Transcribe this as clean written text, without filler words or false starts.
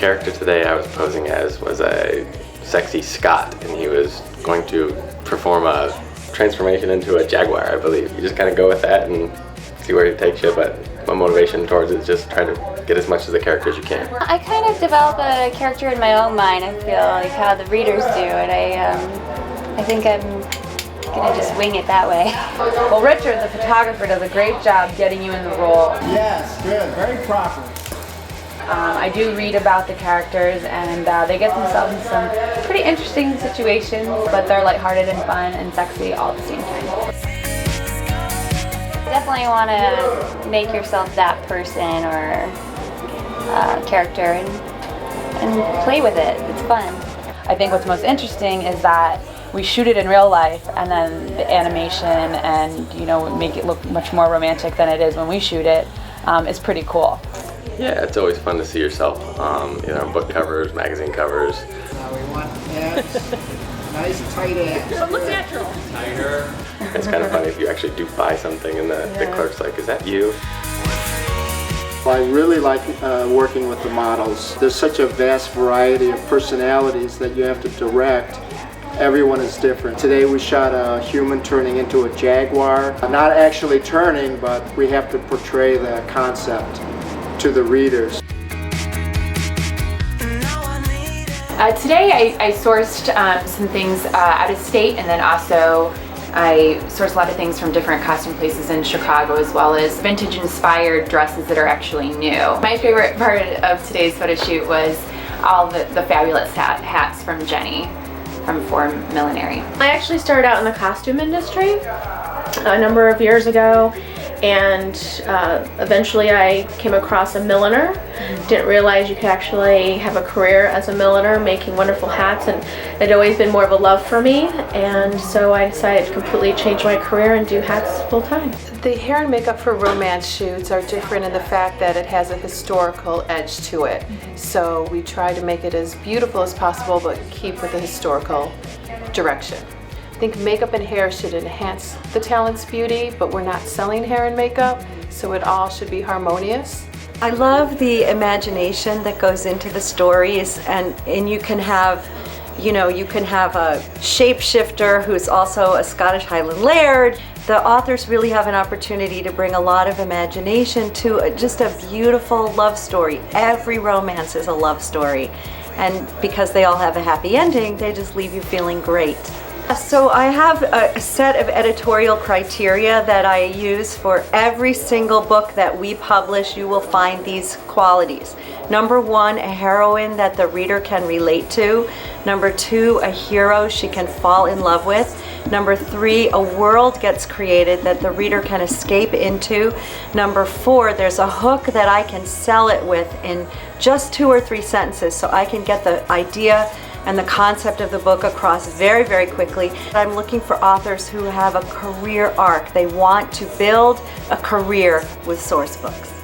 character today I was posing as was a sexy Scot, and he was going to perform a transformation into a jaguar, I believe. You just kind of go with that and see where he takes you, but my motivation towards it is just try to get as much of the character as you can. I kind of develop a character in my own mind, I feel like how the readers do, and I think I'm gonna just wing it that way. Well, Richard, the photographer, does a great job getting you in the role. Yes, good, very proper. I do read about the characters, and they get themselves in some pretty interesting situations, but they're lighthearted and fun and sexy all at the same time. Definitely want to make yourself that person or character and play with it. It's fun. I think what's most interesting is that we shoot it in real life, and then the animation and make it look much more romantic than it is when we shoot it is pretty cool. Yeah, it's always fun to see yourself, book covers, magazine covers. Now we want abs, nice tight abs. Look natural. Tighter. It's kind of funny if you actually do buy something and the clerk's like, is that you? I really like working with the models. There's such a vast variety of personalities that you have to direct. Everyone is different. Today we shot a human turning into a jaguar. Not actually turning, but we have to portray the concept to the readers. Today I sourced some things out of state, and then also I sourced a lot of things from different costume places in Chicago, as well as vintage inspired dresses that are actually new. My favorite part of today's photo shoot was all the fabulous hats from Jenny from For Millinery. I actually started out in the costume industry a number of years ago, and eventually I came across a milliner. Didn't realize you could actually have a career as a milliner making wonderful hats, and it had always been more of a love for me, and so I decided to completely change my career and do hats full time. The hair and makeup for romance shoots are different in the fact that it has a historical edge to it. So we try to make it as beautiful as possible but keep with the historical direction. I think makeup and hair should enhance the talent's beauty, but we're not selling hair and makeup, so it all should be harmonious. I love the imagination that goes into the stories, and you can have a shapeshifter who's also a Scottish Highland laird. The authors really have an opportunity to bring a lot of imagination to just a beautiful love story. Every romance is a love story, and because they all have a happy ending, they just leave you feeling great. So I have a set of editorial criteria that I use for every single book that we publish. You will find these qualities. Number one, a heroine that the reader can relate to. Number two, a hero she can fall in love with. Number three, a world gets created that the reader can escape into. Number four, there's a hook that I can sell it with in just 2 or 3 sentences, so I can get the idea and the concept of the book across very, very quickly. I'm looking for authors who have a career arc. They want to build a career with Source Books.